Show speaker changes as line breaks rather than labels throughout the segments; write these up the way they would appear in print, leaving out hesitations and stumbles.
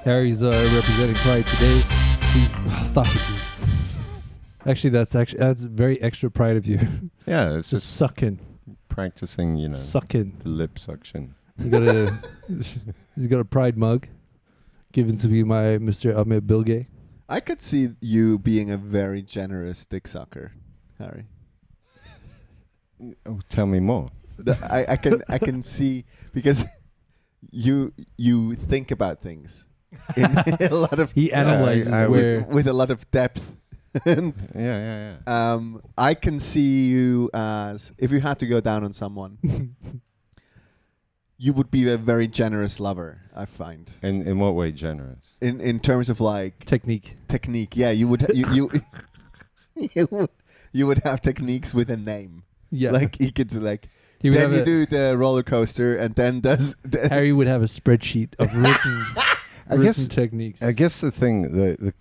Harry's representing Pride today. Stop it. Dude. Actually, that's very extra pride of you.
Yeah, it's
just sucking.
Practicing,
sucking.
The lip suction.
He's got a pride mug given to me by Mr. Ahmed Bilge.
I could see you being a very generous dick sucker, Harry.
Oh, tell me more.
I can see, because you think about things in a lot of
he analyzes
with a lot of depth. And
yeah.
I can see you as, if you had to go down on someone, you would be a very generous lover, I find.
In what way generous?
In terms of like
technique.
Yeah, you would you would have techniques with a name.
Yeah,
like he could like. Then you do the roller coaster, and then does.
Harry would have a spreadsheet of written techniques.
I guess the thing,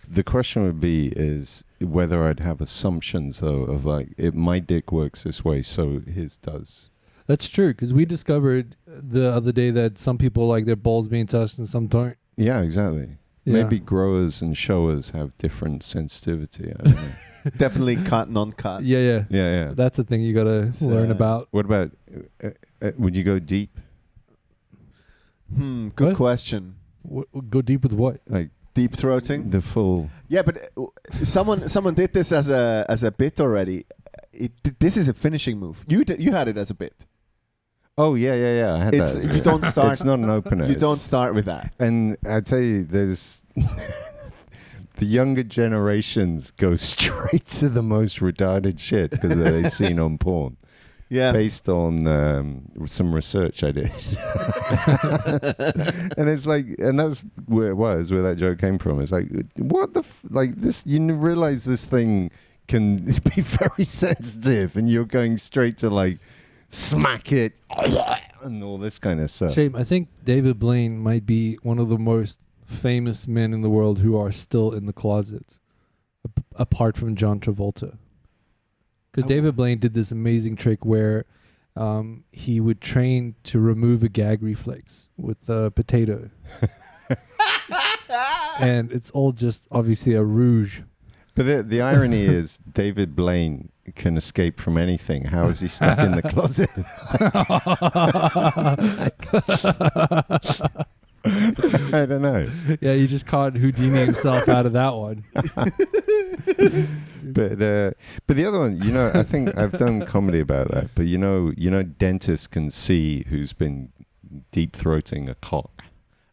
the question would be is whether I'd have assumptions though of like, my dick works this way, so his does.
That's true, because we discovered the other day that some people like their balls being touched and some don't.
Yeah, exactly.
Yeah.
Maybe growers and showers have different sensitivity. I don't know.
Definitely cut, non-cut.
Yeah. That's the thing you gotta learn about.
What about? Would you go deep?
Good question.
Go deep with what?
Like
deep throating?
The full.
Yeah, but someone did this as a bit already. This is a finishing move. You had it as a bit.
Oh yeah. I had that.
You don't start.
It's not an opener.
You don't start with that.
And I tell you, there's the younger generations go straight to the most retarded shit because they've seen on porn. Yeah. Based on some research I did. And it's like, and that's where that joke came from. It's like, what the like this? You realize this thing can be very sensitive, and you're going straight to like smack it and all this kind of stuff.
Shame. I think David Blaine might be one of the most famous men in the world who are still in the closet, apart from John Travolta. Because David Blaine did this amazing trick where he would train to remove a gag reflex with a potato. And it's all just obviously a rouge.
But the irony is David Blaine can escape from anything. How is he stuck in the closet? I don't know.
Yeah, you just caught Houdini himself out of that one.
But the other one, I think I've done comedy about that. But dentists can see who's been deep throating a cock,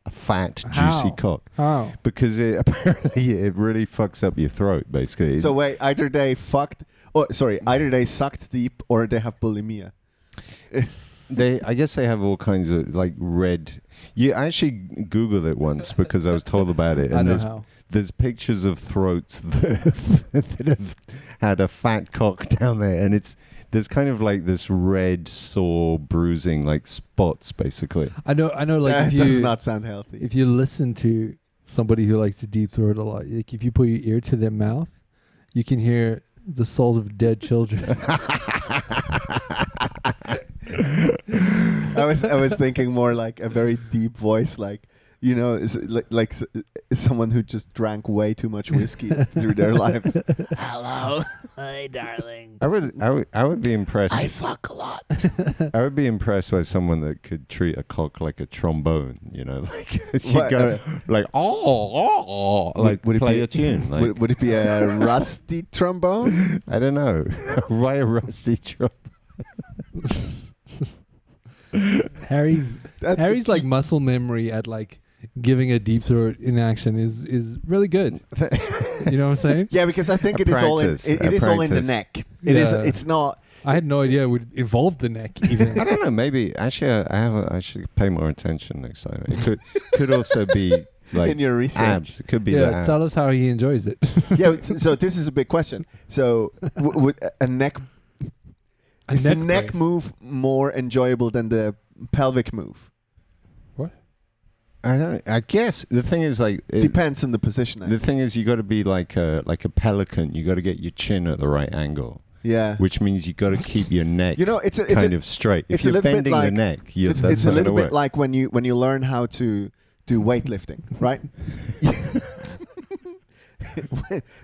a fat, juicy cock.
How?
Because apparently it really fucks up your throat, basically.
So wait, either they sucked deep or they have bulimia.
I guess they have all kinds of like red. I actually Googled it once because I was told about it, and there's pictures of throats that have had a fat cock down there, and there's kind of like this red sore bruising, like spots, basically.
I know. Like,
that does not sound healthy.
If you listen to somebody who likes to deep throat a lot, like if you put your ear to their mouth, you can hear the souls of dead children.
I was thinking more like a very deep voice, like like someone who just drank way too much whiskey through their lives.
Hello, hi darling.
I would be impressed.
I suck a lot.
I would be impressed by someone that could treat a cock like a trombone. Like you go like like would play a tune. Like,
would it be a rusty trombone?
I don't know. Why a rusty trombone?
Harry's like muscle memory at like giving a deep throat in action is really good. You know what I'm saying?
Yeah, because I think it is all in the neck. It's not.
I had no idea it would involve the neck even.
I don't know. Maybe actually I should pay more attention next time. It could also be like
in your research.
Abs. It could be the abs.
Tell us how he enjoys it.
Yeah. So this is a big question. So would a neck? Is the neck move more enjoyable than the pelvic move?
What?
I guess the thing is like
it depends on the position.
The thing is you got to be like a pelican. You got to get your chin at the right angle.
Yeah.
Which means you got to keep your neck
it's
kind of straight. If you're bending the neck,
it's a little bit like when you learn how to do weightlifting, right?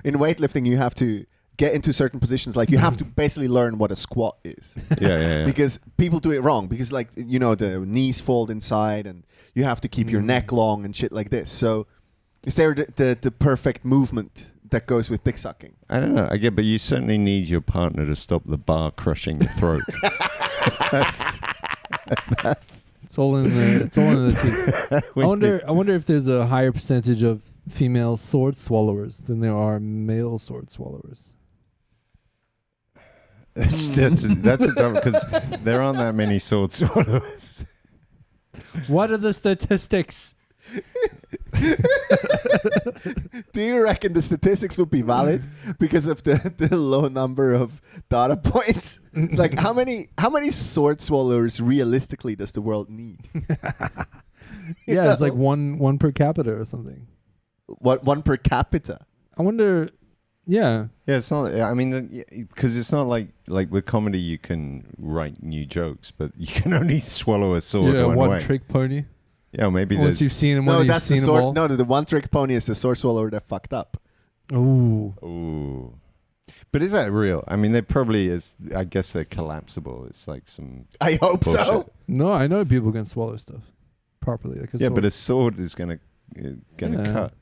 In weightlifting, you have to get into certain positions. Like you have to basically learn what a squat is.
Yeah.
Because people do it wrong. Because like, you know, the knees fold inside and you have to keep your neck long and shit like this. So is there the perfect movement that goes with dick sucking?
I don't know. I get, but you certainly need your partner to stop the bar crushing your throat.
It's all in the teeth. I wonder if there's a higher percentage of female sword swallowers than there are male sword swallowers.
That's a dumb, because there aren't that many sword swallowers.
What are the statistics?
Do you reckon the statistics would be valid because of the low number of data points? It's like how many sword swallowers realistically does the world need?
Yeah, it's like one per capita or something.
What, one per capita?
I wonder. Yeah.
Yeah, it's not. I mean, because it's not like with comedy you can write new jokes, but you can only swallow a sword one way.
One trick pony.
Yeah, maybe
Once
there's.
you've seen him,
No, that's the sword.
No,
The one trick pony is the sword swallower that fucked up.
Ooh. But is that real? I mean, they probably is. I guess they're collapsible. It's like some.
I hope
bullshit.
so.
No, I know people can swallow stuff properly. Like
Yeah, but a sword is gonna cut.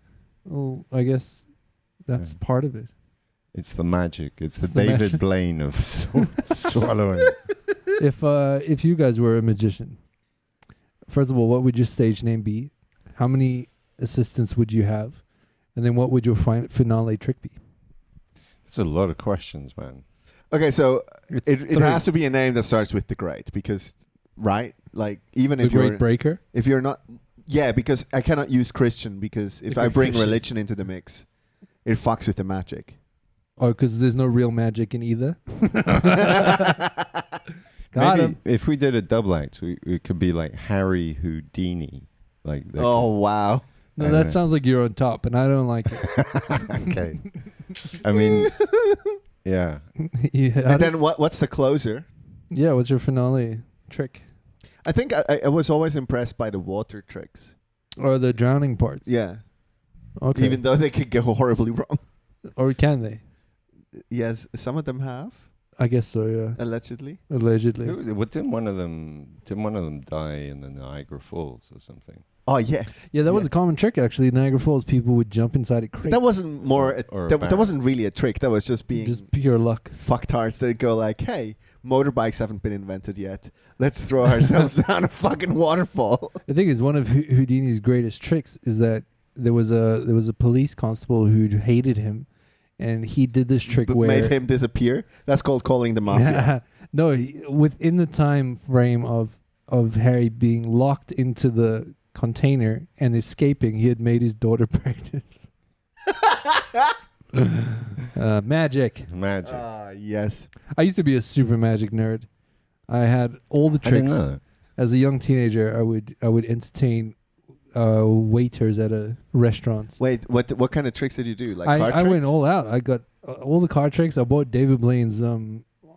Well, I guess that's part of it.
It's the magic. It's the
the
David
magic.
Blaine of swallowing.
If you guys were a magician, first of all, what would your stage name be? How many assistants would you have? And then what would your finale trick be?
It's a lot of questions, man.
Okay, so it
3.
has to be a name that starts with the great because, right? Like even
The
if you're
Great Breaker?
if you're not, yeah, because I cannot use Christian because if
The
I
Great
bring
Christian.
religion into the mix, it fucks with the magic.
Oh, because there's no real magic in either? Got
Maybe
him.
if we did a double act, it could be like Harry Houdini. Like that
Oh wow!
No, that sounds like you're on top, and I don't like it.
Okay. I mean, yeah.
And then what's the closer?
Yeah, what's your finale trick?
I think I was always impressed by the water tricks.
Or the drowning parts?
Yeah.
Okay.
Even though they could go horribly wrong.
Or can they?
Yes, some of them have.
I guess so, yeah.
Allegedly.
Allegedly.
Who was it? What didn't one of them die in the Niagara Falls or something?
Oh yeah.
Yeah, that was a common trick actually. In Niagara Falls, people would jump inside a crate.
That wasn't more. That wasn't really a trick. That was just being
just pure luck.
fucktards that go like, "Hey, motorbikes haven't been invented yet. Let's throw ourselves down a fucking waterfall."
The thing is, one of Houdini's greatest tricks is that there was a police constable who hated him, and he did this trick where
made him disappear. That's called calling the mafia.
No, within the time frame of Harry being locked into the container and escaping, he had made his daughter pregnant. Magic.
Yes.
I used to be a super magic nerd. I had all the
I didn't
tricks.
know.
As a young teenager, I would entertain waiters at a restaurant.
Wait, what kind of tricks did you do? Like card
I
tricks?
went all out. I got all the card tricks. I bought David Blaine's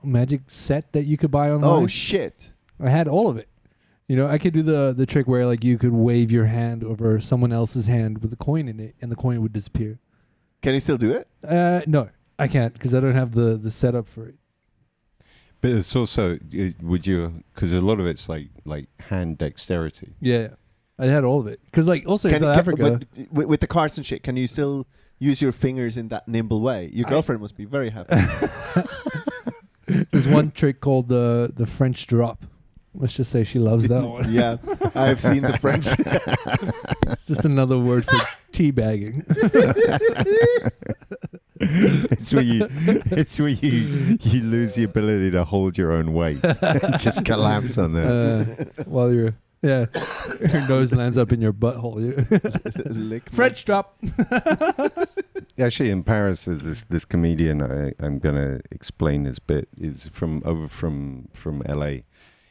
magic set that you could buy online.
Oh shit.
I had all of it. You know, I could do the trick where like you could wave your hand over someone else's hand with a coin in it, and the coin would disappear.
Can you still do it?
No, I can't because I don't have the setup for it.
But it's also, would you, because a lot of it's like hand dexterity.
Yeah, I had all of it because like also in South Africa.
But with the cards and shit, can you still use your fingers in that nimble way? Your girlfriend must be very happy.
There's one trick called the French drop. Let's just say she loves that one.
Yeah, I have seen the French.
It's just another word for teabagging.
It's where you lose the ability to hold your own weight and just collapse on there.
While you're your nose lands up in your butthole. French drop.
Actually, in Paris, there's this comedian. I'm gonna explain his bit. Is from LA.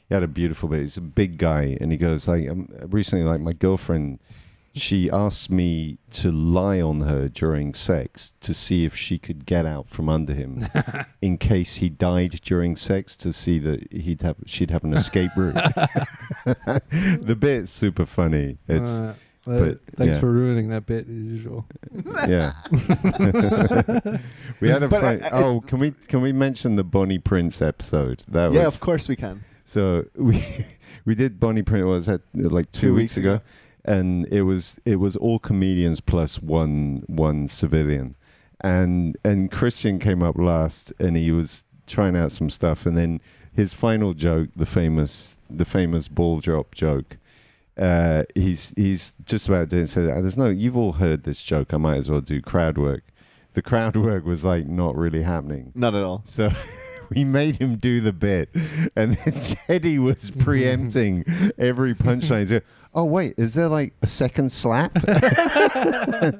He had a beautiful bit. He's a big guy, and he goes like, recently, like my girlfriend, she asked me to lie on her during sex to see if she could get out from under him, in case he died during sex, to see that she'd have an escape route. The bit's super funny.
Thanks for ruining that bit, as usual.
Yeah. We had a fight. Can we mention the Bonnie Prince episode?
Of course we can.
So we did Bonnie Prince. Was that like 2 weeks ago? And it was all comedians plus one civilian, and Christian came up last, and he was trying out some stuff, and then his final joke, the famous ball drop joke. He's just about doing so. There's no. You've all heard this joke. I might as well do crowd work. The crowd work was like not really happening.
Not at all.
So we made him do the bit, and then Teddy was preempting every punchline. He's like, oh wait, is there like a second slap? And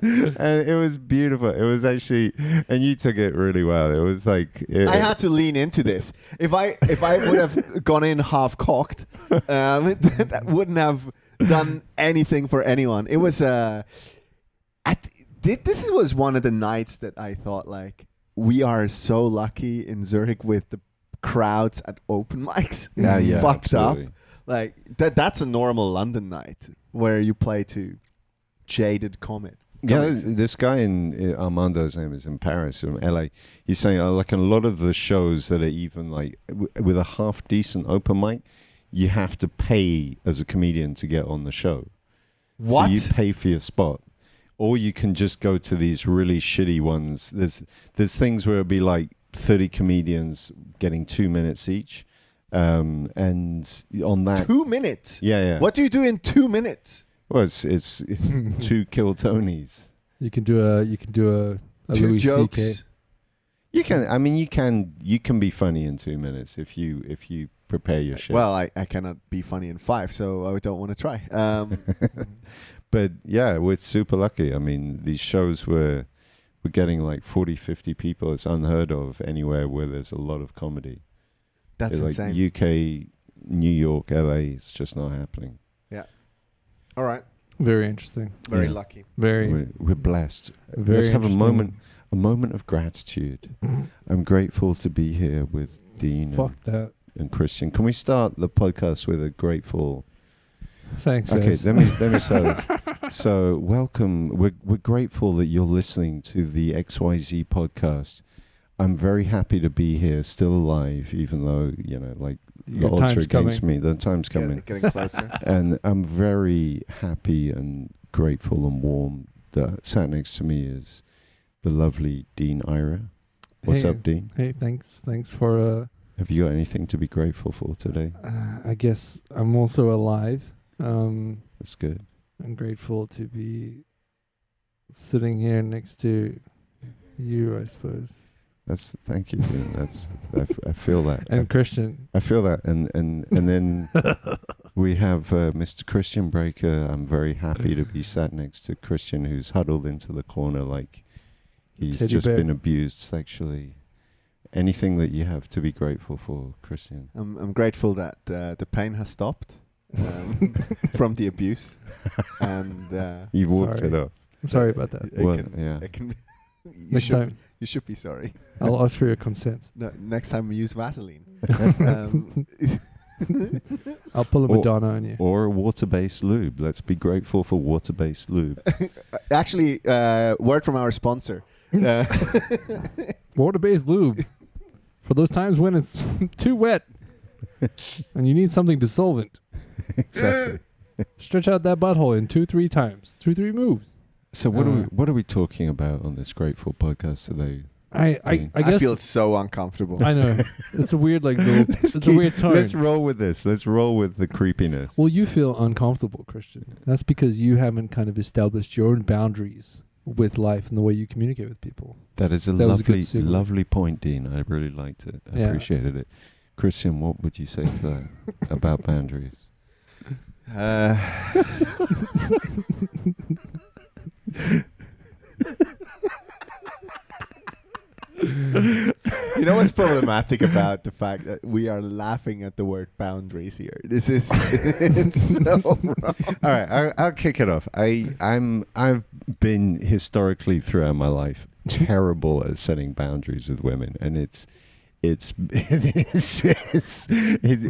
it was beautiful. It was actually, and you took it really well. It was like
I had to lean into this. If I would have gone in half cocked, that wouldn't have done anything for anyone. It was this was one of the nights that I thought like, we are so lucky in Zurich with the crowds at open mics.
Yeah,
fucked
absolutely.
up. Like that's a normal London night where you play to jaded comics.
Yeah, this guy in Armando's name is in Paris, in LA. He's saying like a lot of the shows that are even like with a half decent open mic, you have to pay as a comedian to get on the show.
What?
So you pay for your spot. Or you can just go to these really shitty ones. There's things where it'd be like 30 comedians getting 2 minutes each. And on that
2 minutes.
Yeah.
What do you do in 2 minutes?
Well, it's 2 Kill Tonys.
You can do a
2
Louis
jokes.
CK.
You can be funny in 2 minutes if you prepare your shit.
Well, I cannot be funny in 5, so I don't want to try.
But yeah, we're super lucky. I mean, these shows we're getting like 40, 50 people. It's unheard of anywhere where there's a lot of comedy.
That's
like
insane.
UK, New York, LA, it's just not happening.
Yeah. All right.
Very interesting.
Very
Yeah.
lucky.
We're blessed.
Very
Let's have a
interesting.
moment of gratitude. I'm grateful to be here with Dean
Fuck that.
and Christian. Can we start the podcast with a grateful?
Thanks.
Okay,
guys.
let me start. So welcome. We're grateful that you're listening to the XYZ podcast. I'm very happy to be here, still alive, even though like the
Your
odds are
time's
against
coming.
me. The time's coming,
Getting closer.
and I'm very happy and grateful and warm that sat next to me is the lovely Dean Ira. What's
Hey.
up, Dean?
Hey, thanks for.
Have you got anything to be grateful for today?
I guess I'm also alive.
That's good.
I'm grateful to be sitting here next to you, I suppose.
Thank you, Dean. I feel that.
And Christian.
I feel that, and then we have Mr. Christian Breaker. I'm very happy to be sat next to Christian, who's huddled into the corner like he's
Teddy
just
bear.
been abused sexually. Anything that you have to be grateful for, Christian?
I'm grateful that the pain has stopped from the abuse, and
You've walked
Sorry.
it off.
I'm sorry about that.
Yeah.
You
Next time,
should be sorry.
I'll ask for your consent.
No, next time we use Vaseline.
I'll pull a
Or-
Madonna on you.
Or water-based lube. Let's be grateful for water-based lube.
Actually, word from our sponsor.
Water-based lube. For those times when it's too wet and you need something dissolvent.
Exactly.
Stretch out that butthole in 2-3 times. 2-3 moves.
So what are we talking about on this grateful podcast today?
I
I
guess
feel so uncomfortable.
I know. It's a weird it's a weird tone.
Let's roll with this. Let's roll with the creepiness.
Well, you feel uncomfortable, Christian. That's because you haven't kind of established your own boundaries with life and the way you communicate with people.
That is a
That was a good
lovely,
segue.
lovely point, Dean. I really liked it. I
Yeah.
appreciated it. Christian, what would you say to that about boundaries?
You know what's problematic about the fact that we are laughing at the word boundaries here? This is it's so wrong.
All right, I'll kick it off. I've been historically throughout my life terrible at setting boundaries with women, and it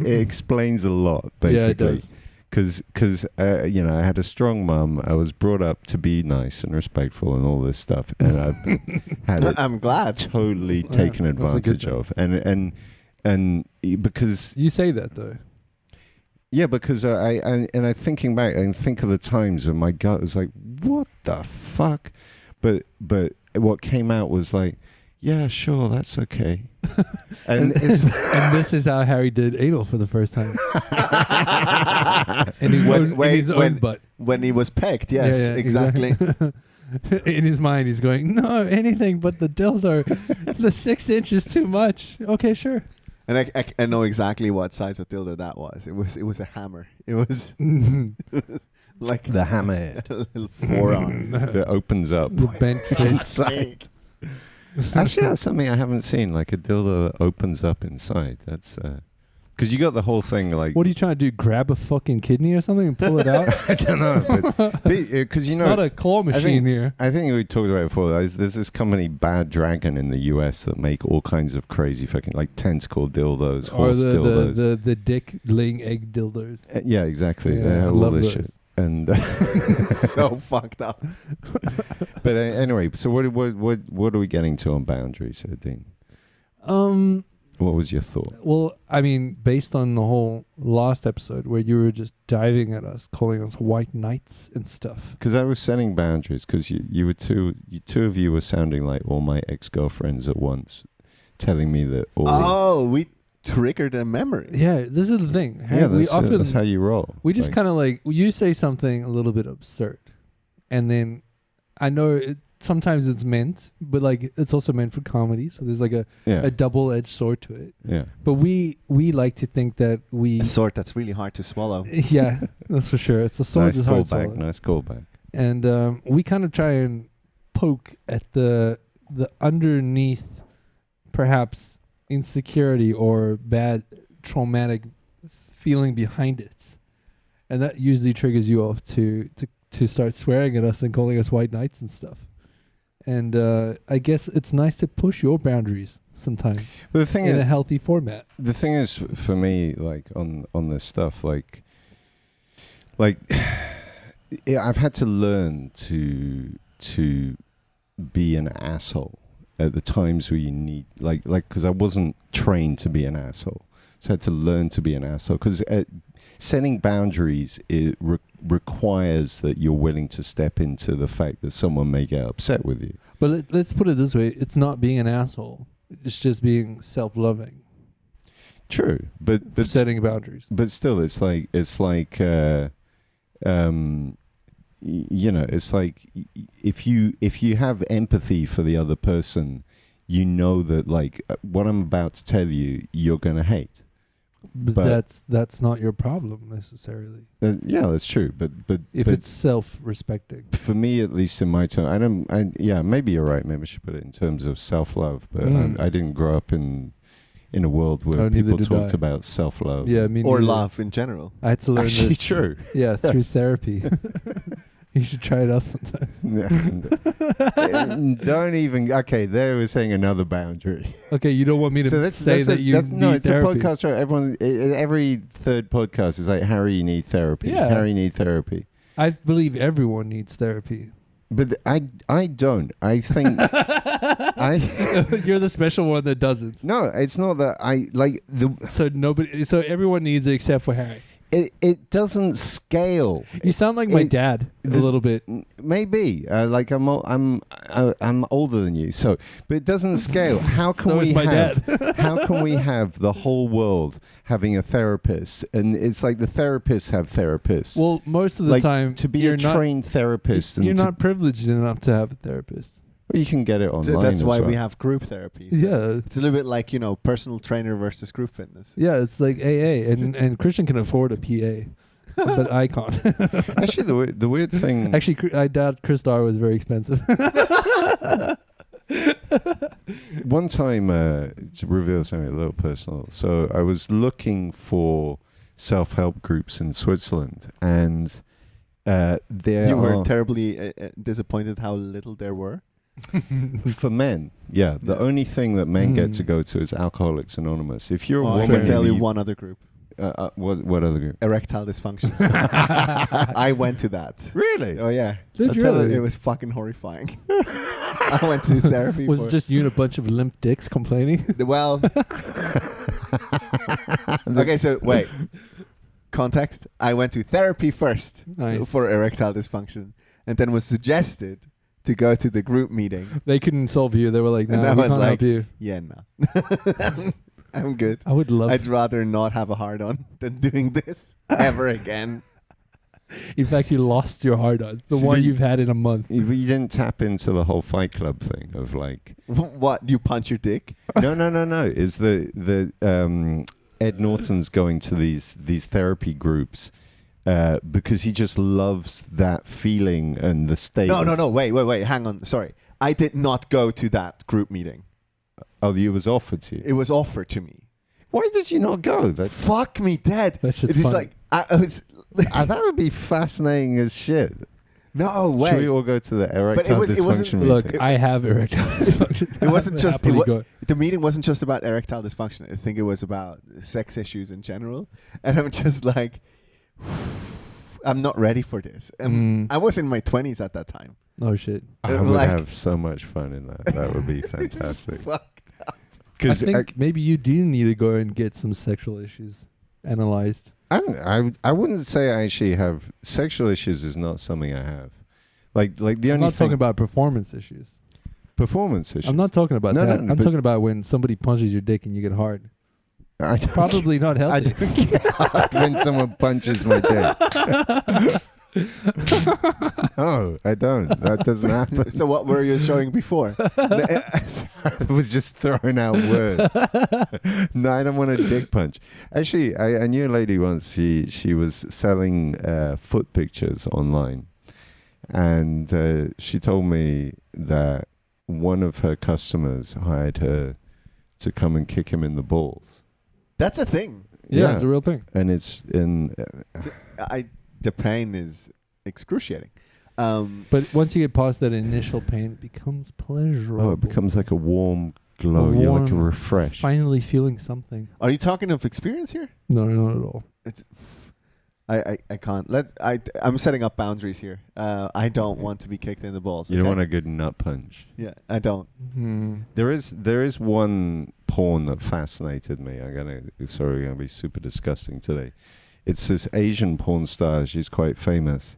explains a lot, basically.
Yeah, it does.
because you know, I had a strong mum. I was brought up to be nice and respectful and all this stuff, and I've had it
I'm glad.
totally taken advantage of, and because
you say that though.
Yeah, because I thinking back and think of the times when my gut was like, what the fuck? But what came out was like, yeah, sure, that's okay. and
this is how Harry did anal for the first time. in his own butt.
When he was pegged, yes,
Yeah,
exactly.
In his mind, he's going, no, anything but the dildo. The 6 inch is too much. Okay, sure.
And I know exactly what size of dildo that was. It was a hammer. It was like
the hammerhead,
a little forearm
that opens up
the bent fist.
inside. Actually, that's something I haven't seen, like a dildo that opens up inside. That's because you got the whole thing like.
What are you trying to do? Grab a fucking kidney or something and pull it out?
I don't know, but because you know,
it's not a claw machine here.
I think we talked about it before. There's this company, Bad Dragon, in the US that make all kinds of crazy fucking like tentacle dildos, horse dildos,
the dick laying egg dildos.
Yeah, exactly.
Yeah,
they have
I
all
love
this
those.
shit. And
so fucked up.
But anyway, so what are we getting to on boundaries here, Dean? What was your thought?
Well, I mean, based on the whole last episode where you were just diving at us, calling us white knights and stuff.
Because I was setting boundaries. Because you were two of you were sounding like all my ex-girlfriends at once, telling me that all.
Oh, we triggered a memory.
Yeah, this is the thing.
Yeah, that's how you roll.
We just kind of like, you say something a little bit absurd, and then I know sometimes it's meant, but like it's also meant for comedy. So there's like a double-edged sword to it.
Yeah.
But we like to think that
a sword that's really hard to swallow.
Yeah, that's for sure. It's a sword that's hard to swallow.
Nice callback.
And we kind of try and poke at the underneath, perhaps, insecurity or bad traumatic feeling behind it, and that usually triggers you off to start swearing at us and calling us white knights and stuff. And I guess it's nice to push your boundaries sometimes,
but the thing
in
is,
a healthy format.
The thing is, for me, like on this stuff, like yeah, I've had to learn to be an asshole at the times where you need, like, because I wasn't trained to be an asshole, so I had to learn to be an asshole. Because setting boundaries requires that you're willing to step into the fact that someone may get upset with you.
But let's put it this way: it's not being an asshole; it's just being self-loving.
True, but
setting boundaries.
But still, it's like you know, it's like if you have empathy for the other person, you know that like what I'm about to tell you, you're gonna hate.
But that's not your problem necessarily.
Yeah, that's true. But
if it's self-respecting,
for me, at least in my term, yeah, maybe you're right. Maybe I should put it in terms of self-love. But I didn't grow up in a world where people talked about self-love.
Yeah,
or love in general.
I had to learn
Actually,
this.
true.
Yeah, through therapy. You should try it out sometime.
Don't even. Okay, there we're saying another boundary.
Okay, you don't want me to say that you need
no, it's
therapy.
a podcast. Right? Every third podcast is like, Harry, you need therapy.
Yeah.
Harry, you need therapy.
I believe everyone needs therapy.
But I don't. I think
you're the special one that doesn't.
No, it's not that I like the.
So everyone needs it except for Harry.
It doesn't scale.
You sound like my dad a little bit.
Maybe like I'm older than you, so but it doesn't scale. How can
So is my dad.
How can we have the whole world having a therapist, and it's like the therapists have therapists.
Well, most of the time,
to be a trained therapist,
you're not privileged enough to have a therapist.
Well, you can get it online.
That's why
well.
we have group therapy. So
yeah,
it's a little bit like, you know, personal trainer versus group fitness.
Yeah, it's like AA, and Christian can afford a PA, but I can't.
Actually, the weird thing.
Actually, I doubt Chris Dar was very expensive.
One time, to reveal something a little personal. So I was looking for self-help groups in Switzerland, and there
you were terribly disappointed how little there were.
For men, the only thing that men get to go to is Alcoholics Anonymous. If you're a
I
woman,
can tell you one other group.
What other group?
Erectile dysfunction. I went to that.
Really?
Oh yeah.
Did you really?
It was fucking horrifying. I went to therapy.
Was it just you and a bunch of limp dicks complaining?
Well. Okay, so wait. Context. I went to therapy first for erectile dysfunction, and then was suggested to go to the group meeting.
They couldn't solve you. They were like, "No, we can't help you."
Yeah, no. I'm good.
I would love.
I'd rather not have a hard-on than doing this ever again.
In fact, you lost your hard-on, the one you've had in a month.
You didn't tap into the whole Fight Club thing of like...
What? You punch your dick?
No. Is the Ed Norton's going to these therapy groups because he just loves that feeling and the state.
No. Wait. Hang on. Sorry. I did not go to that group meeting.
Oh, it was offered to you?
It was offered to me.
Why did you not go?
Fuck me dead.
That's just
it's
fun.
like... I was...
that would be fascinating as shit.
No way.
Should we all go to the erectile dysfunction meeting?
Look, I have erectile dysfunction.
It wasn't just...
Go.
The meeting wasn't just about erectile dysfunction. I think it was about sex issues in general. And I'm just like... I'm not ready for this. I was in my 20s at that time.
Oh, shit.
I would have so much fun in that. That would be fantastic.
I think maybe you do need to go and get some sexual issues analyzed.
I wouldn't say I actually have sexual issues. Is not something I have. Like the only.
I'm not talking about performance issues.
Performance issues.
I'm not talking about that. I'm talking about when somebody punches your dick and you get hard. Probably not healthy.
I don't get hard when someone punches my dick. No, I don't. That doesn't happen.
So what were you showing before?
I was just throwing out words. No, I don't want a dick punch. Actually, I knew a lady once. She was selling foot pictures online, and she told me that one of her customers hired her to come and kick him in the balls.
That's a thing.
Yeah, it's a real thing.
And it's in...
the pain is excruciating.
But once you get past that initial pain, it becomes pleasurable.
Oh, it becomes like a warm glow. You're like a refresh.
Finally feeling something.
Are you talking of experience here?
No, not at all.
I can't. I'm setting up boundaries here. I don't want to be kicked in the balls.
You don't want a good nut punch.
Yeah, I don't.
There is one porn that fascinated me. I'm gonna be super disgusting today. It's this Asian porn star. She's quite famous.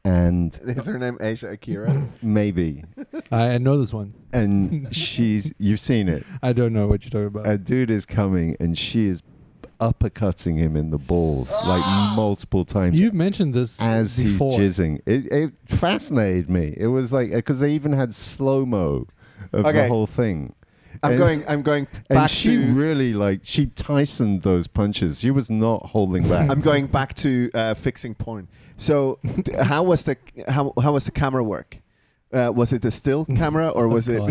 And
is her name Asia Akira?
Maybe.
I know this one.
And you've seen it.
I don't know what you're talking about.
A dude is coming and she is uppercutting him in the balls like multiple times.
You've mentioned this
as
before.
He's jizzing. It fascinated me. It was like, because they even had slow-mo of the whole thing. I'm
going back
and she really she Tysoned those punches. She was not holding back.
I'm going back to fixing porn. So how was the camera work? Was it a still camera or was it?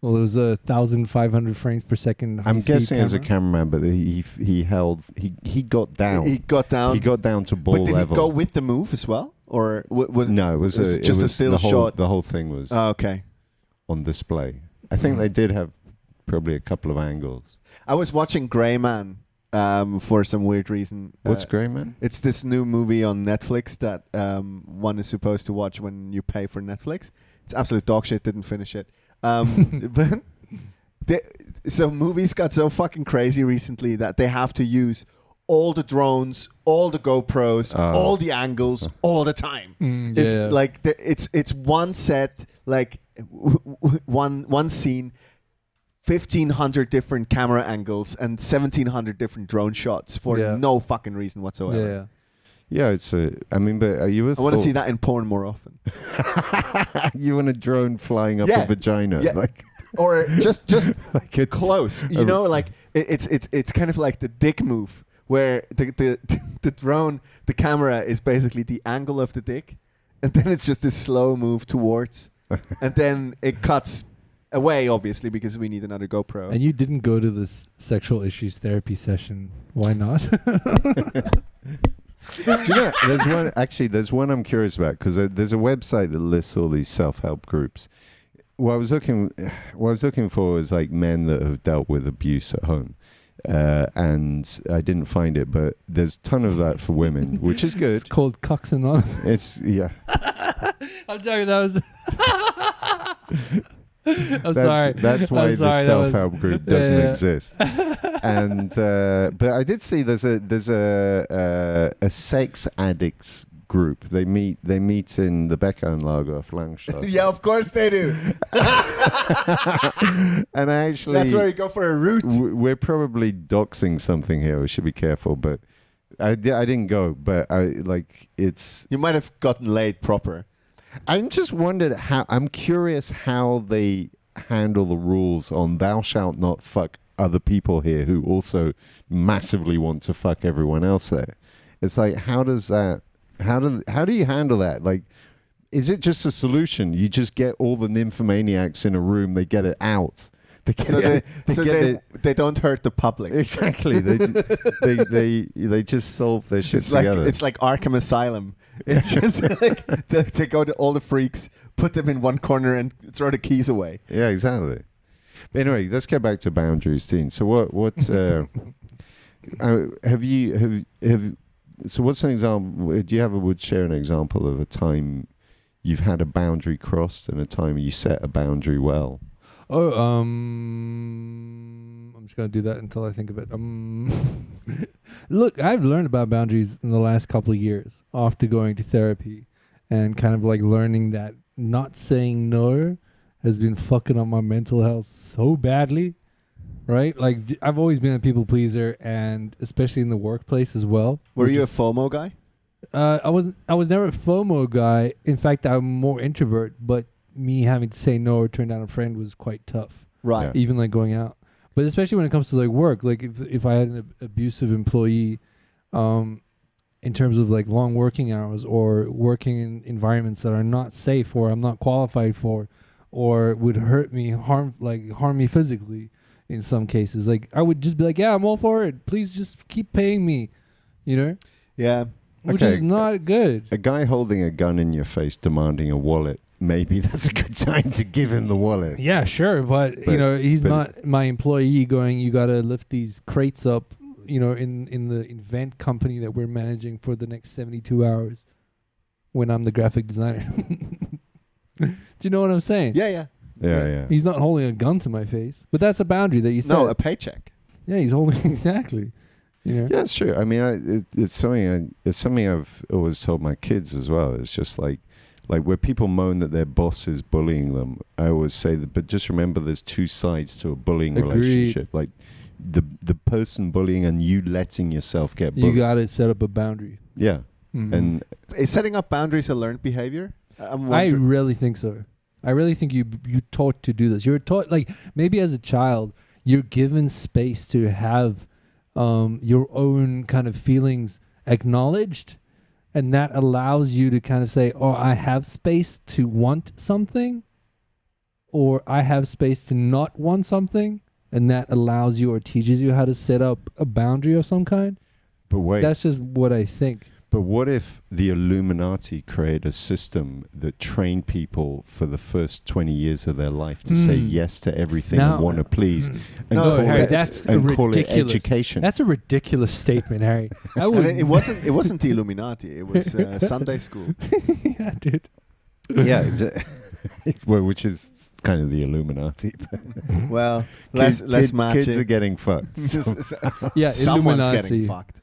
Well, it was 1,500 frames per second.
I'm guessing as a cameraman, but he got down.
He got down.
He got down to ball level.
But did he go with the move as well, or was
no? It was
just a still shot.
The whole thing was
on
display. I think they did have probably a couple of angles.
I was watching Grey Man for some weird reason.
What's Grey Man?
It's this new movie on Netflix that one is supposed to watch when you pay for Netflix. It's absolute dog shit. Didn't finish it. But so movies got so fucking crazy recently that they have to use all the drones, all the GoPros, all the angles, all the time. It's like it's one set, like one scene, 1,500 different camera angles and 1,700 different drone shots for no fucking reason whatsoever.
Yeah, it's I want
to see that in porn more often.
You want a drone flying up a vagina,
or just like close. You know, like it's kind of like the dick move, where the drone, the camera is basically the angle of the dick, and then it's just a slow move towards, and then it cuts away, obviously, because we need another GoPro.
And you didn't go to this sexual issues therapy session. Why not?
Do you know, there's one I'm curious about, because there's a website that lists all these self-help groups. What I was looking for was like men that have dealt with abuse at home. and I didn't find it, but there's a ton of that for women, which is good.
It's called Cucks Anonymous.
It's yeah.
I'm joking. That was. I'm sorry.
That's why the self-help group doesn't
Yeah.
exist. And but I did see there's a sex addicts group. They meet in the Beckenlager Flangstrasse.
Yeah, of course they do.
And actually,
That's where you go for a route.
we're probably doxing something here. We should be careful. But I didn't go. But it's.
You might have gotten laid proper.
I'm just wondered I'm curious how they handle the rules on thou shalt not fuck other people here who also massively want to fuck everyone else there. It's like, how do you handle that? Like, is it just a solution? You just get all the nymphomaniacs in a room, they get it out.
They don't hurt the public.
Exactly. They just solve their shit together.
It's like Arkham Asylum. It's just like they go to all the freaks, put them in one corner, and throw the keys away.
Yeah, exactly. But anyway, let's get back to boundaries, Dean. So what have you so what's an example? Do you would share an example of a time you've had a boundary crossed and a time you set a boundary well?
Oh, I'm just gonna do that until I think of it. Look, I've learned about boundaries in the last couple of years after going to therapy, and kind of like learning that not saying no has been fucking up my mental health so badly, right? Like I've always been a people pleaser, and especially in the workplace as well.
Were you a FOMO guy?
I was never a FOMO guy. In fact, I'm more introvert, but me having to say no or turn down a friend was quite tough.
Right.
Yeah.
Even like going out. But especially when it comes to like work, like if I had an abusive employee, in terms of like long working hours or working in environments that are not safe or I'm not qualified for, or would harm me physically in some cases, like I would just be like, yeah, I'm all for it. Please just keep paying me, you know?
Yeah.
Which
Okay.
is not good.
A guy holding a gun in your face demanding a wallet, maybe that's a good time to give him the wallet.
Yeah, sure, but you know, he's not my employee going, you got to lift these crates up, you know, in the event company that we're managing for the next 72 hours when I'm the graphic designer. Do you know what I'm saying?
Yeah.
Yeah.
He's not holding a gun to my face, but that's a boundary that you set.
No, a paycheck.
Yeah, he's holding exactly. You know?
Yeah, it's true. I mean, it's something I've always told my kids as well. It's just like where people moan that their boss is bullying them, I always say that, but just remember there's two sides to a bullying
Agreed.
relationship. Like the person bullying and you letting yourself get bullied.
You got to set up a boundary.
Yeah.
Mhm.
And
Is setting up boundaries a learned behavior?
I really think so. I really think you taught to do this. You're taught, like, maybe as a child, you're given space to have your own kind of feelings acknowledged, and that allows you to kind of say, oh, I have space to want something, or I have space to not want something, and that allows you or teaches you how to set up a boundary of some kind.
but wait.
That's just what I think.
But what if the Illuminati create a system that trained people for the first 20 years of their life to say yes to everything
Now-
and want to please, and
No,
call
Harry,
it,
that's
and call it
ridiculous.
education?
That's a ridiculous statement, Harry. I
And
would.
it wasn't the Illuminati. It was Sunday school.
Yeah, dude.
Yeah, well, which is kind of the Illuminati.
Well, less matching.
Kids are getting fucked. So.
Yeah,
Someone's
Illuminati.
getting fucked.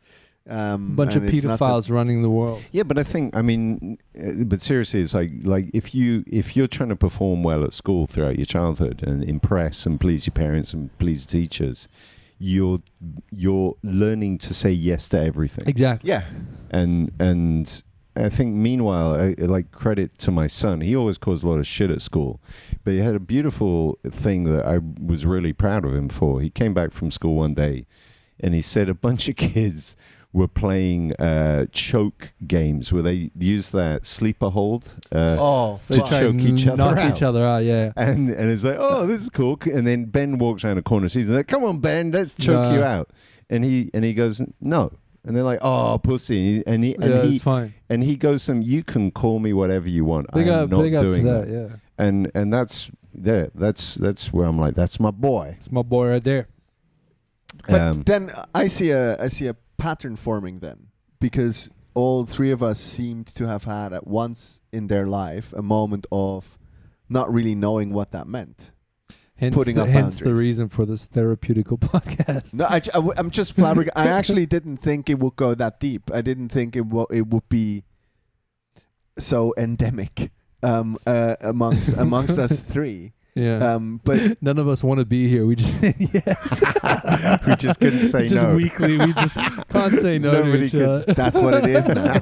Bunch of
and it's not
pedophiles running the world.
Yeah, but I mean, but seriously, it's like if you're trying to perform well at school throughout your childhood and impress and please your parents and please teachers, you're learning to say yes to everything.
Exactly.
Yeah.
And I think meanwhile, like credit to my son, he always caused a lot of shit at school, but he had a beautiful thing that I was really proud of him for. He came back from school one day, and he said a bunch of kids were playing choke games where they use that sleeper hold.
Oh,
They
fuck.
try choke each other
knock
out.
each other out. Yeah.
And it's like, oh, this is cool. And then Ben walks around the corner. He's like, come on, Ben, let's choke you out. And he goes, no. And they're like, oh, pussy. And he
It's fine.
and he goes, you can call me whatever you want.
Big
I'm
up,
not
big up to
doing
that.
that.
Yeah.
And that's where I'm like, that's my boy.
It's my boy right there.
But then I see a pattern forming then, because all three of us seemed to have had at once in their life a moment of not really knowing what that meant.
Hence
putting up
hence the
boundaries.
reason for this therapeutical podcast.
No, I'm just flabbergasted. I actually didn't think it would go that deep. I didn't think it would be so endemic amongst us three.
Yeah.
But
none of us want to be here. We just said yes.
We just couldn't say
just
no.
weekly, we just can't say no to each other.
that's what it is now.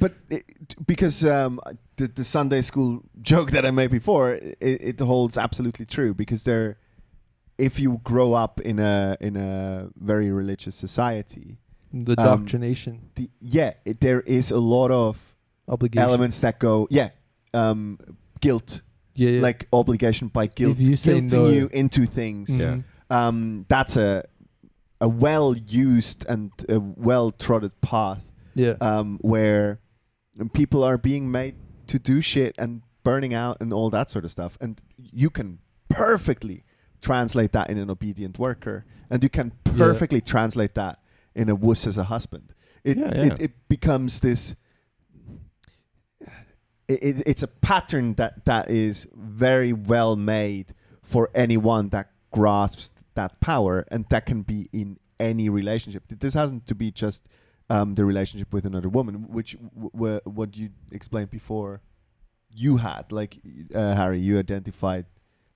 But because the Sunday school joke that I made before, it holds absolutely true, because if you grow up in a very religious society,
The doctrination,
there is a lot of
obligation,
elements that go guilt.
yeah.
Like obligation by guilt,
If you say
guilting
no,
you into things.
Mhm.
That's a well-used and a well-trodden path
Yeah.
where people are being made to do shit and burning out and all that sort of stuff. And you can perfectly translate that in an obedient worker, and you can perfectly translate that in a wuss as a husband. It becomes this... It's a pattern that is very well made for anyone that grasps that power, and that can be in any relationship. This hasn't to be just the relationship with another woman, which what you explained before you had. Like, Harry, you identified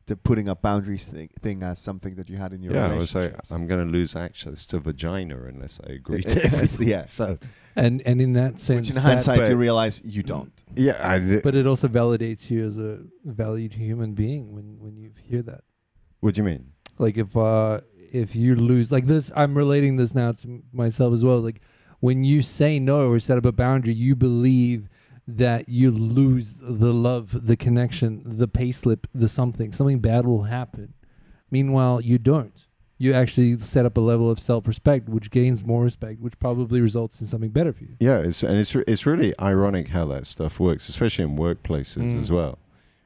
the putting up boundaries thing as something that you had in your relationships.
I was like, I'm going to lose access to vagina unless I agree to it.
Yeah.
So,
and in that sense,
which in hindsight
that,
you realize you don't.
yeah.
but it also validates you as a valued human being when you hear that.
What do you mean?
Like if you lose like this, I'm relating this now to myself as well. Like when you say no or set up a boundary, you believe that you lose the love, the connection, the payslip, the something bad will happen. Meanwhile, you don't. You actually set up a level of self-respect, which gains more respect, which probably results in something better for you.
Yeah, it's really ironic how that stuff works, especially in workplaces as well,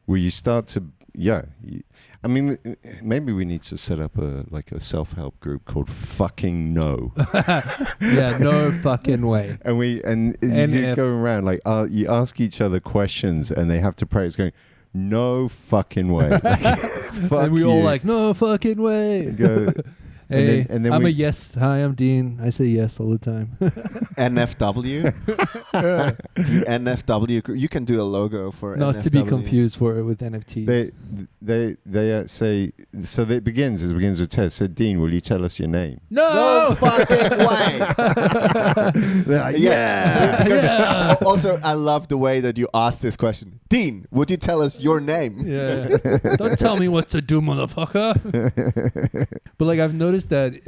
where you start to I mean, maybe we need to set up a self-help group called Fucking No.
Yeah, no fucking way.
And you go around like you ask each other questions, and they have to practice going, no fucking way. Fuck
and we
you.
all like, no fucking way.
Go,
Hey,
and then
I'm a yes. Hi, I'm Dean. I say yes all the time.
NFW? The NFW group. You can do a logo for
Not
NFW.
to be confused with NFTs.
They say, so it begins with Tess. So, Dean, will you tell us your name?
No
fucking way.
Like,
yeah. Also, I love the way that you asked this question. Dean, would you tell us your name?
Yeah. Don't tell me what to do, motherfucker. But like I've noticed that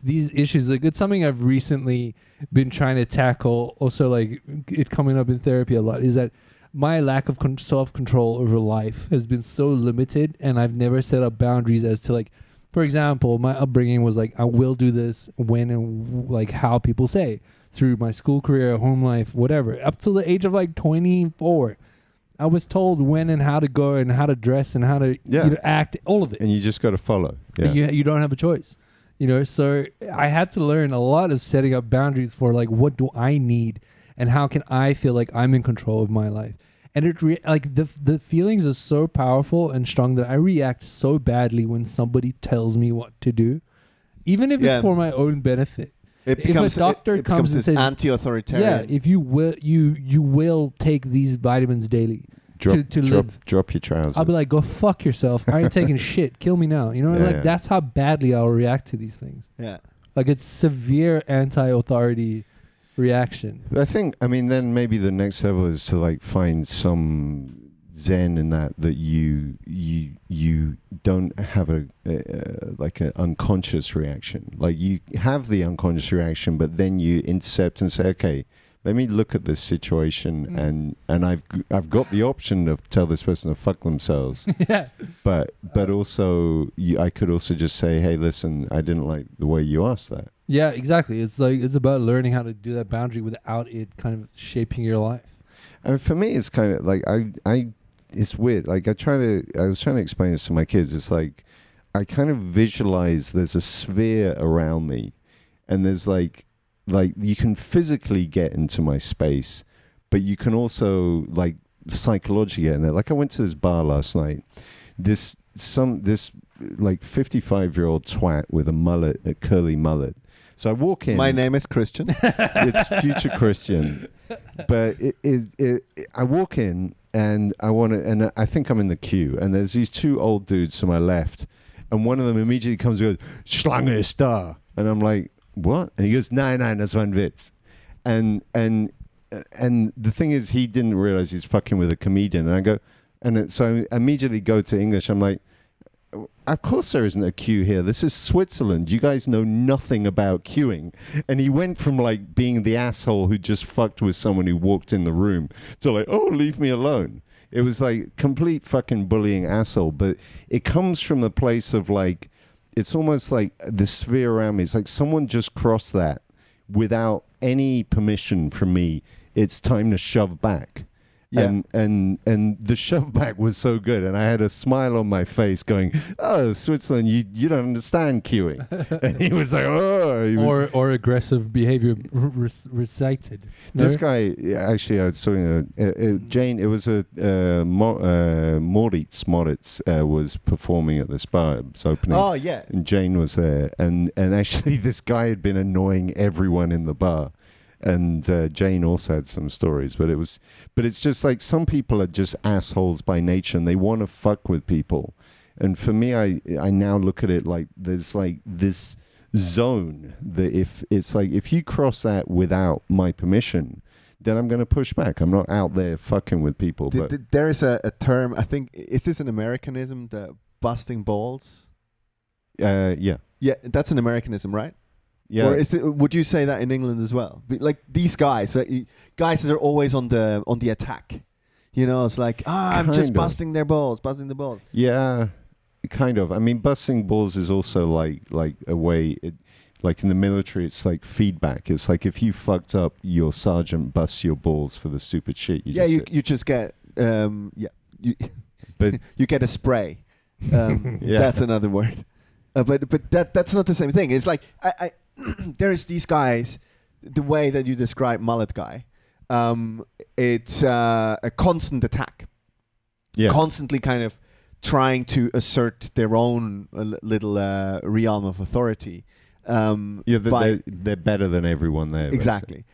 these issues, like it's something I've recently been trying to tackle. Also, like it coming up in therapy a lot is that my lack of self-control over life has been so limited, and I've never set up boundaries as to like, for example, my upbringing was like, I will do this when and like how people say through my school career, home life, whatever, up to the age of like 24. I was told when and how to go and how to dress and how to act, all of it.
And you just got to follow. Yeah.
You don't have a choice. So I had to learn a lot of setting up boundaries for like, what do I need and how can I feel like I'm in control of my life? And the feelings are so powerful and strong that I react so badly when somebody tells me what to do, even if it's for my own benefit.
It becomes,
if a doctor comes and says
anti-authoritarian.
Yeah, if you will take these vitamins daily to live.
Drop your trousers.
I'll be like, go fuck yourself. I ain't taking shit. Kill me now. That's how badly I'll react to these things.
Yeah.
Like it's severe anti-authority reaction.
I mean, then maybe the next level is to like find some zen in that you don't have a like an unconscious reaction. Like you have the unconscious reaction, but then you intercept and say, okay, let me look at this situation, and I've got the option to tell this person to fuck themselves.
Yeah.
But also I could also just say, hey, listen, I didn't like the way you asked that. Yeah,
exactly. It's like it's about learning how to do that boundary without it kind of shaping your life.
And for me, it's kind of like it's weird. Like I was trying to explain this to my kids. It's like I kind of visualize there's a sphere around me, and there's like you can physically get into my space, but you can also like psychologically get in there. Like I went to this bar last night. This like 55-year-old twat with a curly mullet. So I walk in.
My name is Christian.
It's future Christian, but I walk in and I think I'm in the queue, and there's these two old dudes to my left, and one of them immediately comes and goes, "Schlange ist da," and I'm like, "What?" And he goes, "Nein, das war ein Witz," and the thing is, he didn't realize he's fucking with a comedian, and I go, so I immediately go to English. I'm like, of course there isn't a queue here. This is Switzerland. You guys know nothing about queuing. And he went from like being the asshole who just fucked with someone who walked in the room to like, oh, leave me alone. It was like complete fucking bullying asshole. But it comes from the place of like, it's almost like the sphere around me. It's like someone just crossed that without any permission from me. It's time to shove back. Yeah. And the shove back was so good, and I had a smile on my face going, "Oh, Switzerland, you don't understand queuing." And he was like, "Oh,"
or aggressive behavior recited.
This guy, actually, I was talking Jane. It was Moritz was performing at this bar. It was opening.
Oh yeah.
And Jane was there, and actually, this guy had been annoying everyone in the bar. And Jane also had some stories, but it's just like some people are just assholes by nature, and they want to fuck with people. And for me, I now look at it like there's like this zone that if you cross that without my permission, then I'm going to push back. I'm not out there fucking with people. But
there is a term, I think, is this an Americanism, the busting balls?
Yeah.
Yeah, that's an Americanism, right?
Yeah.
Or would you say that in England as well? Like these guys, guys that are always on the attack. You know, it's like, I'm just busting the balls.
Yeah, kind of. I mean, busting balls is also like a way, like in the military, it's like feedback. It's like if you fucked up, your sergeant busts your balls for the stupid shit
you just get, but you get a spray. That's another word. But that's not the same thing. It's like there's these guys, the way that you describe mullet guy, it's a constant attack.
Yeah.
Constantly kind of trying to assert their own little realm of authority.
They're better than everyone there.
Exactly.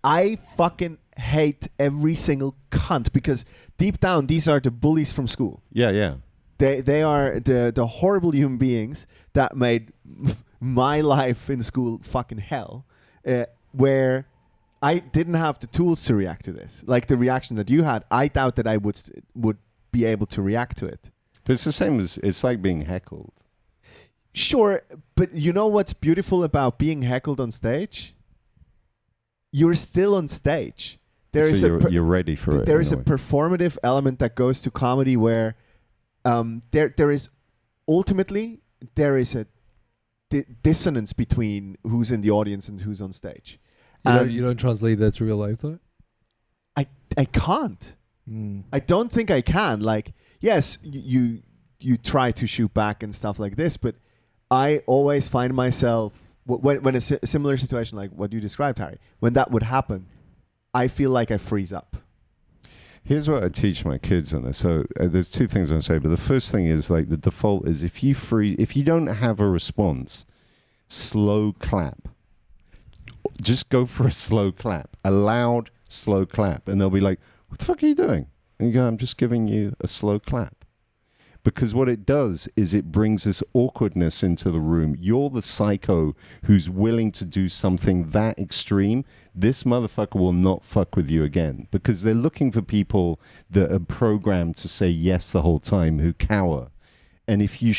I fucking hate every single cunt because deep down, these are the bullies from school.
Yeah.
They are the horrible human beings that made my life in school fucking hell, where I didn't have the tools to react to this. Like the reaction that you had, I doubt that I would be able to react to it.
But it's the same as, it's like being heckled.
Sure, but you know what's beautiful about being heckled on stage? You're still on stage.
You're ready for it.
There is a performative element that goes to comedy where there is a dissonance between who's in the audience and who's on stage.
You don't translate that to real life, though?
I can't. I don't think I can. Like, yes, you try to shoot back and stuff like this, but I always find myself when a similar situation like what you described, Harry, when that would happen, I feel like I freeze up.
Here's what I teach my kids on this. So there's two things I want to say, but the first thing is like the default is if you don't have a response, slow clap. Just go for a slow clap, a loud, slow clap. And they'll be like, what the fuck are you doing? And you go, I'm just giving you a slow clap. Because what it does is it brings this awkwardness into the room. You're the psycho who's willing to do something that extreme. This motherfucker will not fuck with you again. Because they're looking for people that are programmed to say yes the whole time, who cower. And if you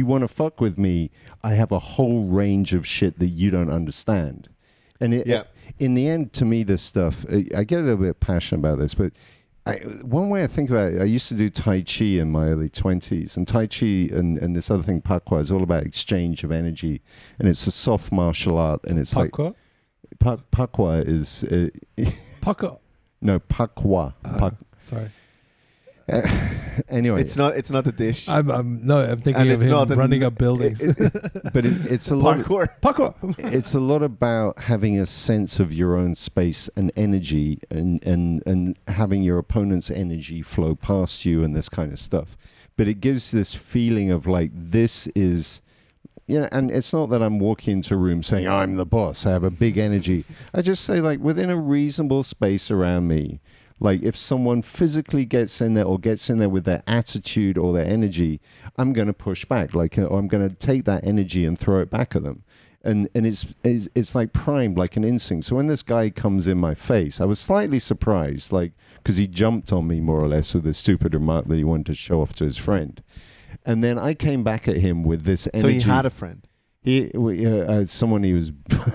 want to fuck with me, I have a whole range of shit that you don't understand. And in the end, to me, this stuff, I get a little bit passionate about this, but one way I think about it, I used to do Tai Chi in my early 20s, and Tai Chi and this other thing, Pakwa, is all about exchange of energy, and it's a soft martial art, and it's
Pakwa?
like Pakwa is
Pakwa?
No, Pakwa.
Sorry.
Anyway,
It's not a dish.
I'm thinking
And
of
it's
him
not
running up buildings.
but it's a lot.
Parkour.
Parkour.
It's a lot about having a sense of your own space and energy, and having your opponent's energy flow past you and this kind of stuff. But it gives this feeling of like this is. Yeah, and it's not that I'm walking into a room saying I'm the boss. I have a big energy. I just say like within a reasonable space around me. Like if someone physically gets in there or gets in there with their attitude or their energy, I'm going to push back. Like or I'm going to take that energy and throw it back at them. And it's like primed, like an instinct. So when this guy comes in my face, I was slightly surprised, like because he jumped on me more or less with a stupid remark that he wanted to show off to his friend. And then I came back at him with this energy.
So he had a friend.
Someone he was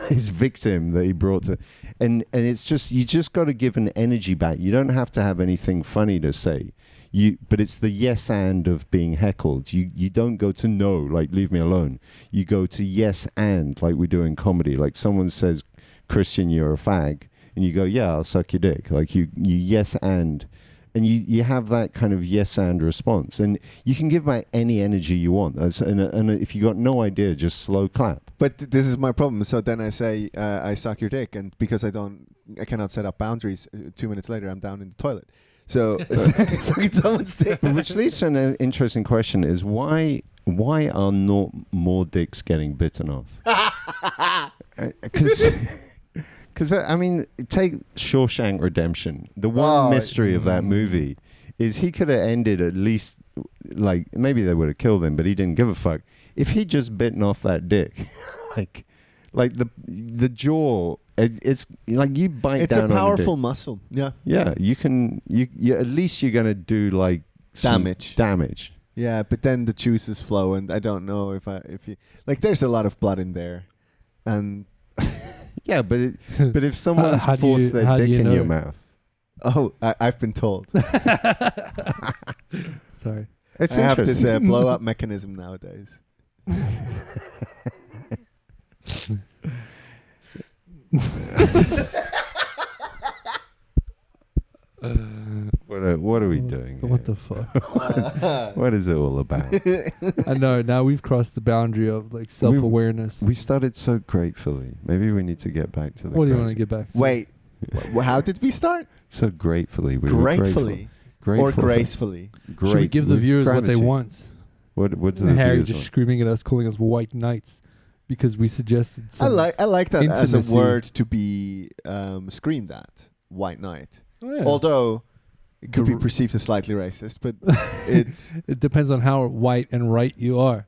his victim that he brought to, and it's just you just got to give an energy back. You don't have to have anything funny to say. But it's the yes and of being heckled. You don't go to no, like leave me alone. You go to yes and, like we do in comedy. Like someone says, Christian, you're a fag, and you go, yeah, I'll suck your dick. Like you yes and. And you have that kind of yes and response. And you can give back any energy you want. And if you got no idea, just slow clap.
But this is my problem. So then I say, I suck your dick. And because I cannot set up boundaries, 2 minutes later, I'm down in the toilet. So sucking someone's dick.
Which leads to an interesting question is why are not more dicks getting bitten off? Because, I mean, take Shawshank Redemption. The one mystery of that movie is he could have ended at least, like, maybe they would have killed him, but he didn't give a fuck. If he'd just bitten off that dick, like the jaw, it's like you bite
it's
down on
a powerful
the dick.
Muscle. Yeah.
Yeah, you can, you at least you're going to do, like, damage.
Yeah, but then the juices flow, and I don't know if you... Like, there's a lot of blood in there, and...
Yeah, but if someone's forced their dick in your mouth...
Oh, I've been told.
Sorry.
It's
I have
interesting.
this blow-up mechanism nowadays.
What are we doing?
What the fuck?
What is it all about?
I know. Now we've crossed the boundary of like self-awareness.
We started so gratefully. Maybe we need to get back to the.
What do you want to get back to?
Wait, how did we start?
So gratefully.
Gratefully.
Grateful.
Or gracefully.
Should we give the viewers what they want?
What do the
Harry
viewers
just
want?
screaming at us, calling us white knights because we suggested.
I like that as
intimacy.
a word to be screamed at. White knight.
Oh, yeah.
Although it could be perceived as slightly racist, but
it depends on how white and right you are.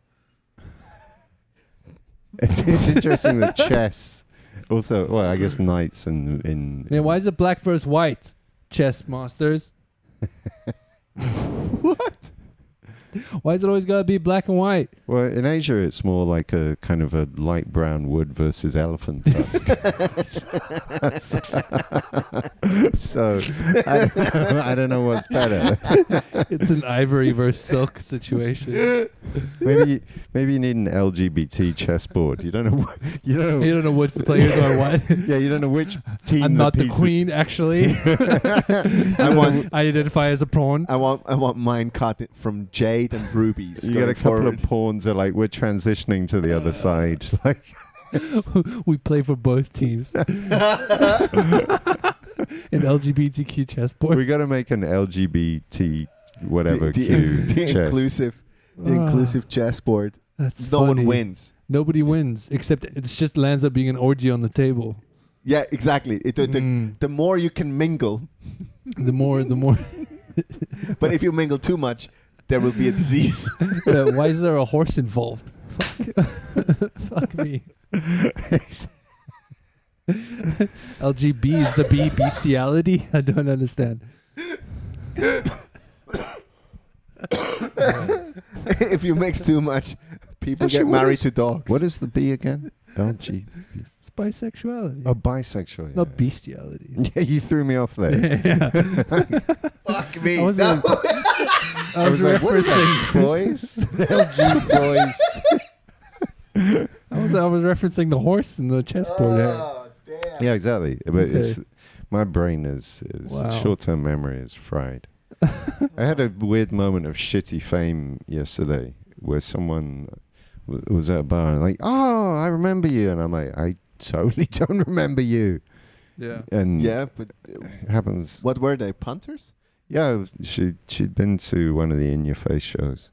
It's interesting that chess. Also, well, I guess knights in.
Yeah, why is it black versus white? Chess masters.
What?
Why is it always gotta be black and white?
Well, in Asia, it's more like a kind of a light brown wood versus elephant tusk. So I don't know what's better.
It's an ivory versus silk situation.
Maybe you need an LGBT chessboard. You don't know. You
don't know which players are what.
Yeah, you don't know which team.
I'm not the queen, actually. I identify as a pawn.
I want mine cut from jade and rubies.
You got a couple
forward.
of pawns are like we're transitioning to the other side. Like
we play for both teams. An LGBTQ chessboard.
we got to make an LGBT whatever
the
chess.
inclusive chessboard.
That's
No
funny.
one wins.
Nobody wins, except it just lands up being an orgy on the table.
Yeah, exactly. The more you can mingle,
the more.
but if you mingle too much, there will be a disease.
Why is there a horse involved? Fuck me. LGB is the B bestiality? I don't understand.
If you mix too much, people
Actually,
get
what
married
is-
to dogs.
What is the B again? LG.
It's bisexuality.
Oh, bisexual. Yeah.
Not bestiality.
Yeah, you threw me off there.
Yeah.
Fuck me.
I was
No.
I was
like, what is
referencing
that, boys? LG boys.
I was referencing the horse and the chessboard.
Oh, damn.
Yeah, exactly. But
Okay.
it's my brain is
Wow.
short-term memory is fried. I had a weird moment of shitty fame yesterday where someone was at a bar and like, oh, I remember you. And I'm like, I totally don't remember you.
Yeah.
And
Yeah, but
it happens.
what were they? Punters?
Yeah, she'd been to one of the In Your Face shows.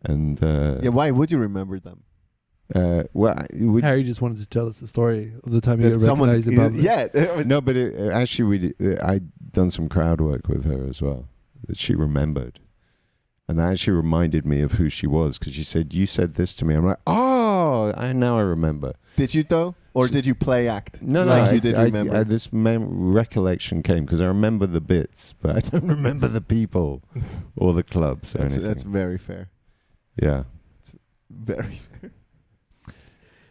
And
Yeah, why would you remember them?
Harry just wanted to tell us the story of the time you
That
got recognized about it.
Yeah.
No, but actually, I'd done some crowd work with her as well that she remembered. And that actually reminded me of who she was because she said, you said this to me. I'm like, oh, now I remember.
Did you though? Or did you play act?
No,
like you did remember?
this recollection came because I remember the bits, but I don't remember the people or the clubs or anything.
That's very fair.
Yeah.
It's very fair.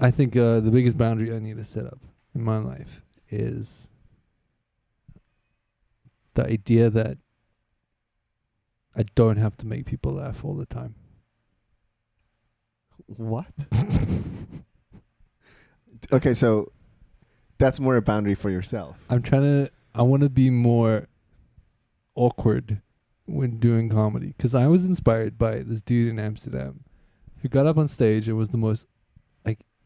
I think the biggest boundary I need to set up in my life is the idea that I don't have to make people laugh all the time.
What? Okay, so that's more a boundary for yourself.
I want to be more awkward when doing comedy because I was inspired by this dude in Amsterdam who got up on stage and was the most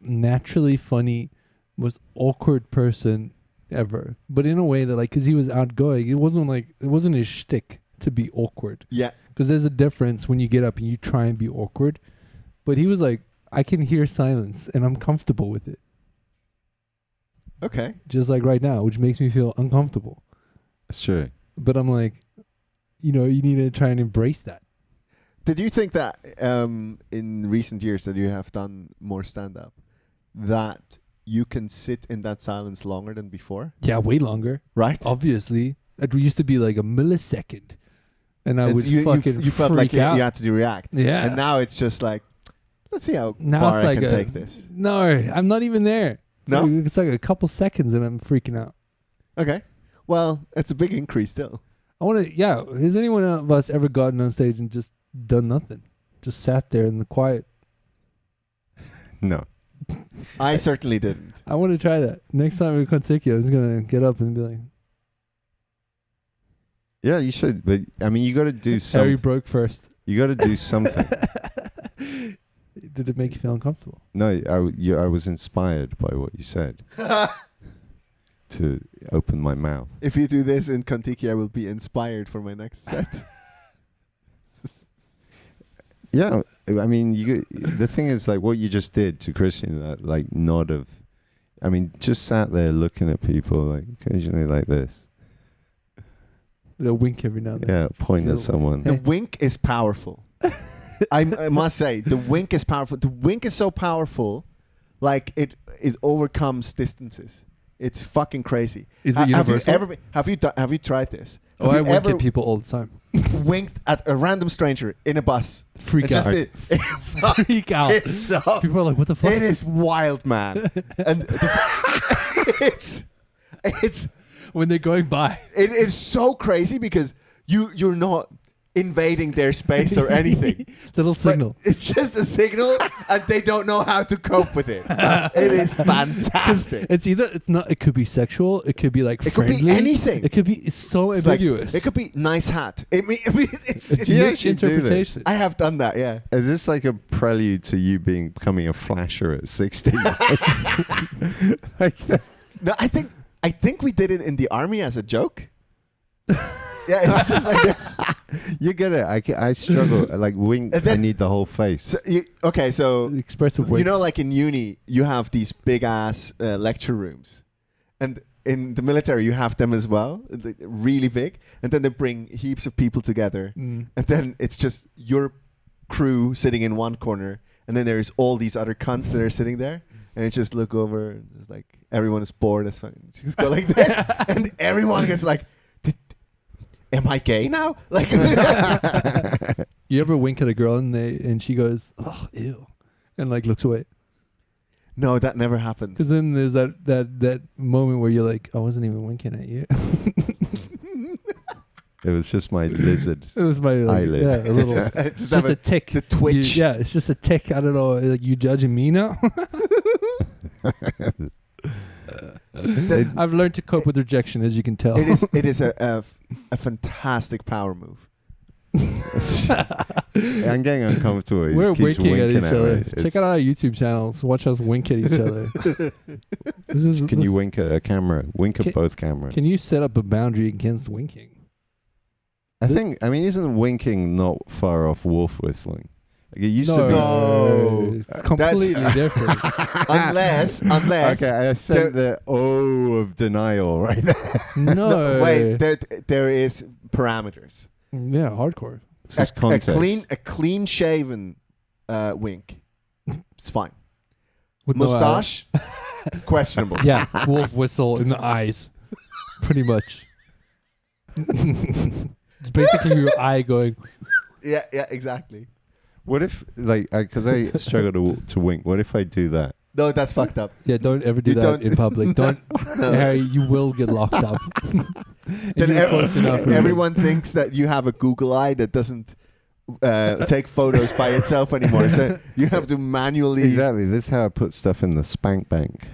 naturally funny, most awkward person ever, but in a way that because he was outgoing, it wasn't his shtick to be awkward.
Yeah,
because there's a difference when you get up and you try and be awkward, but he was like, I can hear silence and I'm comfortable with it.
Okay.
Just like right now, which makes me feel uncomfortable.
Sure.
But I'm like, you need to try and embrace that.
Did you think that in recent years that you have done more stand-up, that you can sit in that silence longer than before?
Yeah, way longer.
Right?
Obviously. It used to be like a millisecond. And I would
you felt like you had to react.
Yeah.
And now it's just like, let's see how
now
far
it's
I can take this.
No, I'm not even there.
No?
It's like a couple seconds and I'm freaking out.
Okay. Well, it's a big increase still.
Has anyone of us ever gotten on stage and just done nothing? Just sat there in the quiet?
No.
I certainly didn't.
I want to try that. Next time we Contiki, I'm just going to get up and be like...
Yeah, you should. But, I mean, you got to do something.
Harry broke first.
You got to do something.
Did it make you feel uncomfortable?
No, I was inspired by what you said to open my mouth.
If you do this in Contiki, I will be inspired for my next set.
Yeah, I mean, the thing is, like, what you just did to Christian, that, like, nod of... I mean, just sat there looking at people, like, occasionally like this.
They'll wink every now and then.
Yeah, point at someone.
The wink is powerful. I must say, the wink is powerful. The wink is so powerful, like, it overcomes distances. It's fucking crazy.
Is it universal?
Have you tried this?
Oh, I wink at people all the time.
Winked at a random stranger in a bus?
Freak out. Freak out.
It's so,
people are like, what the fuck?
It is wild, man. And it's
when they're going by.
It is so crazy because you're not invading their space or anything.
Little signal.
But it's just a signal, and they don't know how to cope with it. It is fantastic.
It could be sexual. It could be like
It
friendly.
could be anything.
It's so ambiguous.
It could be nice hat. It's
huge interpretation.
I have done that, yeah.
Is this like a prelude to you becoming a flasher at 16? Like that?
No, I think we did it in the army as a joke. Yeah, it was just like this.
You get it. I struggle. Like wink, I need the whole face.
So
expressive wink.
You know, like in uni, you have these big ass lecture rooms, and in the military you have them as well, really big. And then they bring heaps of people together, and then it's just your crew sitting in one corner, and then there's all these other cunts that are sitting there. And you just look over, and it's like everyone is bored as fuck. Just go like this, and everyone gets like, "Am I gay now?" Like,
you ever wink at a girl and she goes, "Oh, ew," and like looks away?
No, that never happened.
Because then there's that moment where you're like, "I wasn't even winking at you."
It was just my lizard.
It was my
eyelid.
Yeah, a little. just a tick.
The twitch.
It's just a tick. I don't know. Like, you judging me now? I've learned to cope with rejection, as you can tell.
It is a fantastic power move.
I'm getting uncomfortable. He
We're
just keeps
winking at each
me.
other.
It's-
Check out our YouTube channels. Watch us wink at each other.
Can you wink at a camera? Wink
Can-
at both cameras.
Can you set up a boundary against winking?
I mean, isn't winking not far off wolf whistling? Like it used to be.
No.
It's completely different.
Unless
Okay, I said the O of denial right there.
No.
wait, there is parameters.
Yeah, hardcore.
It's just context.
A clean shaven wink. It's fine.
With no
Mustache, questionable.
yeah, wolf whistle in the eyes. Pretty much. It's basically your eye going.
Yeah, exactly.
What if, like, because I struggle to wink. What if I do that?
No, that's fucked up.
Yeah, don't ever do
You
that
don't-
in public. Don't, Harry. You will get locked up. And
Then
you're close enough.
everyone thinks that you have a Google Eye that doesn't take photos by itself anymore. So you have to manually.
Exactly. This is how I put stuff in the spank bank.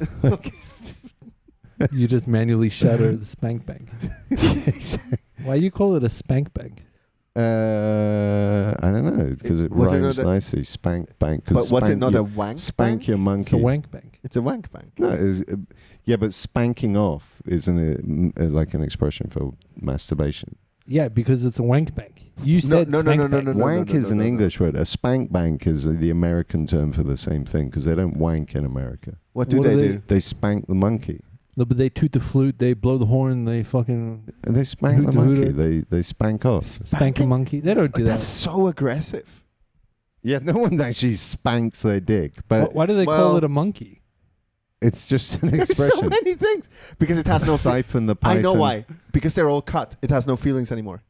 You just manually shatter the spank bank. Why you call it a spank bank?
I don't know, because it
Was it
rhymes
not a-
nicely. Spank bank.
But was it not a wank
spank
bank?
your
It's
monkey?
a wank bank.
It's a wank bank.
No, yeah, but spanking off isn't it like an expression for masturbation?
Yeah, because it's a wank bank. You said
no,
spank
no,
bank.
Wank is an
no.
English word. A spank bank is the American term for the same thing because they don't wank in America.
What do
What
they
do
do?
They spank the monkey.
No, but they toot the flute, they blow the horn, they fucking
And they spank the
Hoot the
monkey.
hooter.
They spank off.
spank a monkey. They don't do
That's
that.
so aggressive.
Yeah, no one actually spanks their dick, but
Why do they call
well-
it a monkey?
it's just an
There's so
expression.
many things because it has no.
Siphon the python.
I know why. Because they're all cut. It has no feelings anymore.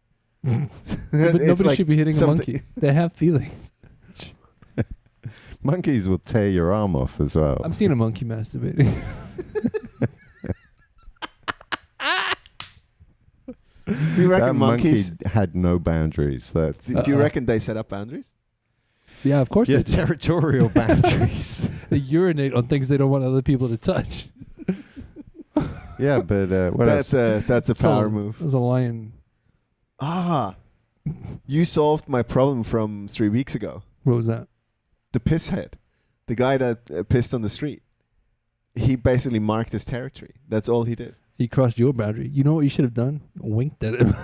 But
It's
nobody
like
should be hitting a
something-
monkey. They have feelings.
Monkeys will tear your arm off as well.
I've seen a monkey masturbating.
Do you reckon
that
monkeys?
monkey had no boundaries. That
Do you reckon they set up boundaries?
Yeah, of course
yeah,
they do.
territorial boundaries.
They urinate on things they don't want other people to touch.
Yeah, but what else?
That's a power move.
There's a lion.
Ah, you solved my problem from 3 weeks ago.
What was that?
The piss head, the guy that pissed on the street. He basically marked his territory. That's all he did.
He crossed your boundary. You know what you should have done? Winked at him.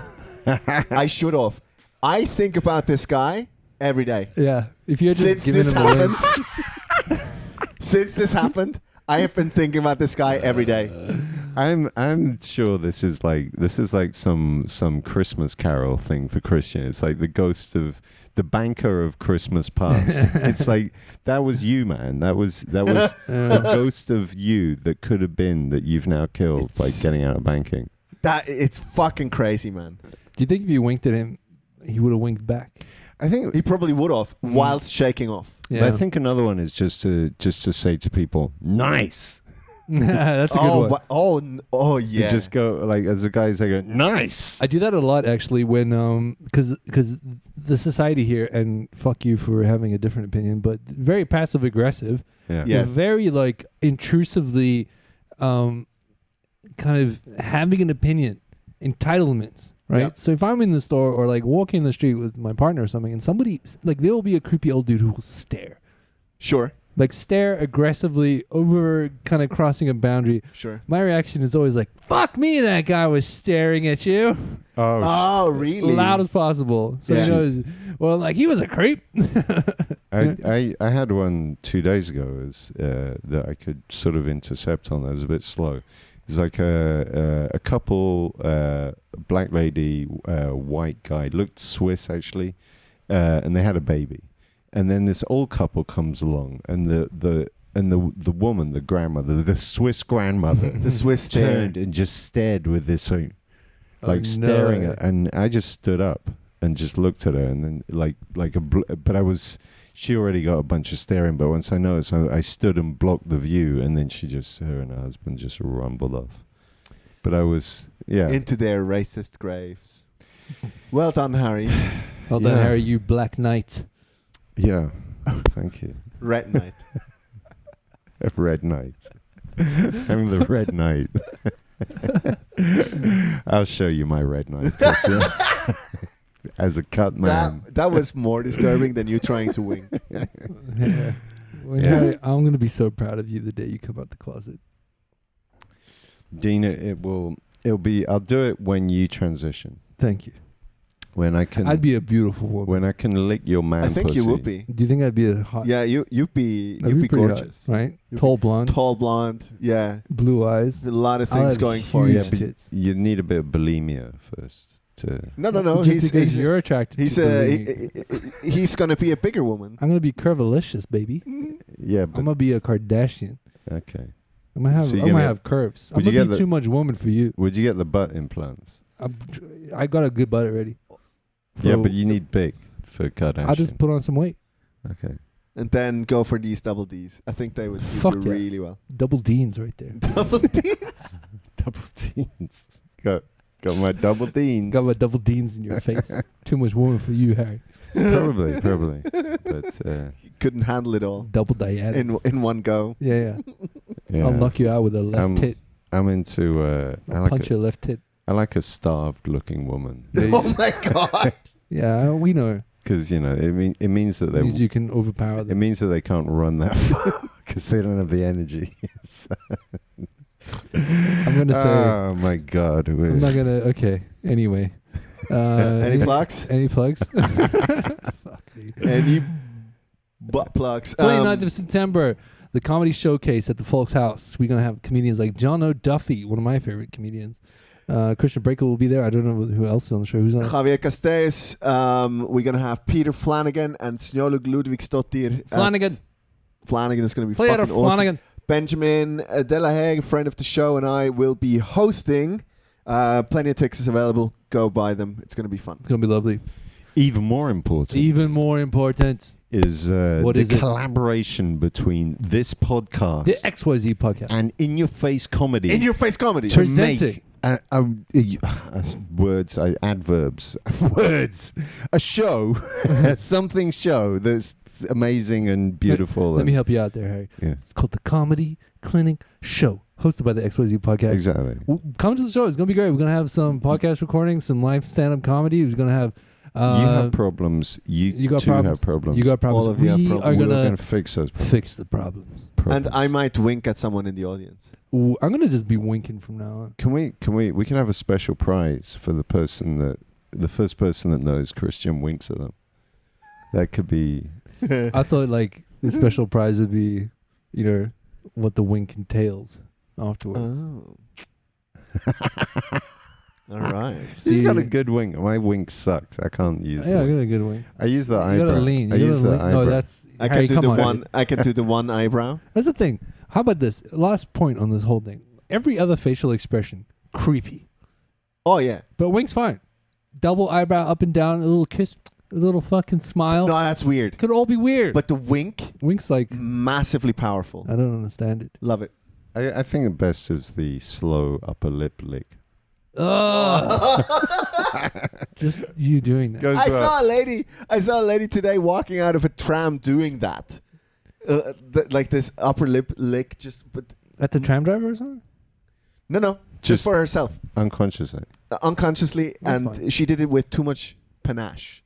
I should have. I think about this guy every day.
Yeah. If you had just
Since
given
this
him a wink.
happened, since this happened, I have been thinking about this guy every day.
I'm sure this is like some Christmas carol thing for Christian. It's like the ghost of the banker of Christmas past. It's like that was you, man. That was the ghost of you that could have been that you've now killed by getting out of banking.
It's fucking crazy, man.
Do you think if you winked at him, he would have winked back?
I think
He probably would have whilst shaking off.
Yeah.
But I think another one is just to say to people, nice.
That's a good one.
Yeah.
You just go like as the guys they go, nice.
I do that a lot actually when because the society here, and fuck you for having a different opinion, but very passive aggressive.
Yeah.
Yes.
Very like intrusively kind of having an opinion, entitlements, right?
Yeah.
So if I'm in the store or like walking the street with my partner or something and somebody like there will be a creepy old dude who will stare.
Sure.
Like stare aggressively over kind of crossing a boundary.
Sure.
My reaction is always like, fuck me, that guy was staring at you.
Oh, really?
Loud as possible. So
Yeah.
he knows, well, like he was a creep.
I had one 2 days ago that I could sort of intercept on. That was a bit slow. It's like a couple, black lady, white guy, looked Swiss actually, and they had a baby. And then this old couple comes along, and the woman, the grandmother, the Swiss grandmother,
The Swiss stare.
turned and just stared with this like
Oh,
staring
no.
at, and I just stood up and just looked at her, and then she already got a bunch of staring, but once I noticed, I stood and blocked the view, and then her and her husband just rumbled off. But I was,
Into their racist graves. Well done, Harry.
Well done,
Yeah.
Harry, you black knight.
yeah, thank you.
Red Knight.
A red knight. I'm the red knight. I'll show you my red knight. As a cut man.
That was more disturbing than you trying to wing.
Yeah. Well, Harry, I'm gonna be so proud of you the day you come out the closet.
Dean, it'll be. I'll do it when you transition.
Thank you.
When I can.
I'd be a beautiful woman.
When I can lick your man.
I think
pussy.
you would be.
Do you think I'd be a hot?
Yeah, you'd be
pretty
gorgeous,
hot, right?
You'd
Tall
be
blonde,
Tall blonde. Yeah,
blue eyes.
a lot of
I'll
things
have
going for you.
huge
but
tits.
you need a bit of bulimia first.
No.
Just because you're attracted.
He's gonna be a bigger woman.
I'm gonna be curvilicious, baby.
Yeah,
I'm
but
gonna be a Kardashian.
okay.
I'm gonna have.
So you're
I'm gonna
gonna
have curves. I'm
would you
gonna
get
be
the-
too much woman for you.
Would you get the butt implants?
I got a good butt already.
Yeah,
So
but you need big for Kardashian.
I'll just put on some weight.
Okay.
And then go for these double Ds. I think they would suit
Fuck
you
yeah.
really well.
Double Deans right there.
Double Ds.
Double Deans. Got my double Deans.
Got my double Deans in your face. Too much woman for you, Harry.
Probably. But
Couldn't handle it all
Double Diana.
in one go.
Yeah.
yeah,
I'll knock you out with a left tit.
I'm into.
I'll punch your left tit.
I like a starved-looking woman
Oh my god!
Yeah, we know.
because it means that
It means you can overpower
it
them.
means that they can't run that far because they don't have the energy.
I'm gonna say.
Oh my god!
I'm not gonna. Okay. Anyway.
Any plugs?
Any plugs? Fuck me.
Any butt plugs?
29th of September, the comedy showcase at the Folks House. We're gonna have comedians like John O'Duffy, one of my favorite comedians. Christian Breaker will be there. I don't know who else is on the show. Who's on?
Javier Castells. We're gonna have Peter Flanagan and Snjolug Ludvigsdottir. Flanagan is gonna be
Peter
fucking awesome.
Flanagan.
Benjamin Delahaye, a friend of the show, and I will be hosting. Plenty of tickets available. Go buy them. It's gonna be fun.
It's gonna be lovely.
Even more important.
Even more important,
is
What
the
is it?
collaboration between this podcast
the XYZ podcast.
and In Your Face Comedy.
In your face comedy.
to
Presenting.
make adverbs, words, a show, something show that's amazing and beautiful.
Let me help you out there, Harry.
Yeah,
It's called the Comedy Clinic Show, hosted by the XYZ podcast.
exactly.
Come to the show. It's gonna be great. We're gonna have some podcast recordings, some live stand-up comedy. We're gonna have.
You have problems. You
got
too
problems.
have problems.
You got problems.
All of you have
we
problems.
are
We're
gonna
gonna fix those problems.
fix the problems.
And I might wink at someone in the audience.
Ooh, I'm gonna just be winking from now on.
Can we can have a special prize for the first person that knows Christian winks at them. That could be.
I thought like the special prize would be, what the wink entails afterwards.
Oh. All right.
He's got a
See-
good wink. My wink sucks. I can't use
Yeah, I
that.
got a good wink.
I use the
You
eyebrow.
gotta lean.
I
You
use
gotta
the
lean. No,
eyebrow.
that's.
I
Harry,
can do
come
the
on.
one. I can do the one eyebrow.
That's the thing. How about this? Last point on this whole thing. Every other facial expression, creepy.
Oh yeah.
But wink's fine. Double eyebrow up and down, a little kiss, a little fucking smile.
No, that's weird.
Could all be weird.
But the wink,
wink's like,
massively powerful.
I don't understand it.
Love it.
I think the best is the slow upper lip lick.
Ugh. Just you doing that.
Goes
I
well.
saw a lady today walking out of a tram doing that. Like this upper lip lick, but
At the tram driver or something?
no, just for herself,
unconsciously.
unconsciously,
That's
and
fine.
she did it with too much panache.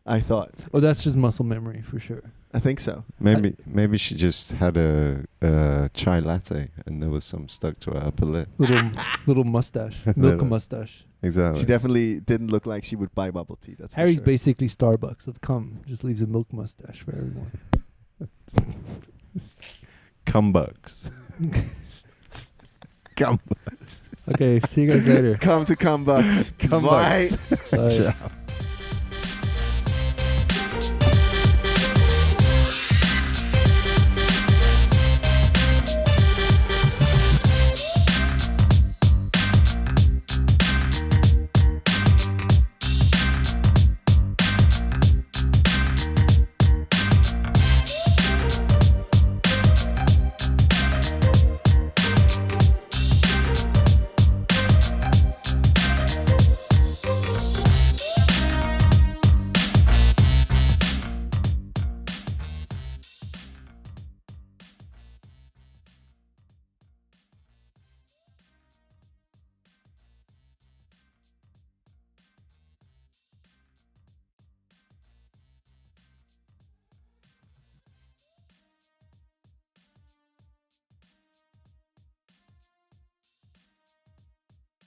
I thought.
Oh, that's just muscle memory for sure.
I think so.
Maybe she just had a chai latte and there was some stuck to her upper lip.
Little mustache. Milk
Little.
mustache.
Exactly.
She definitely didn't look like she would buy bubble tea. That's
Harry's
for sure.
basically Starbucks of cum. Just leaves a milk mustache for everyone.
Cumbucks. Cumbucks.
Okay, see you guys later.
Come to Cumbucks.
Cumbucks.
Bye.
Bye.
Ciao.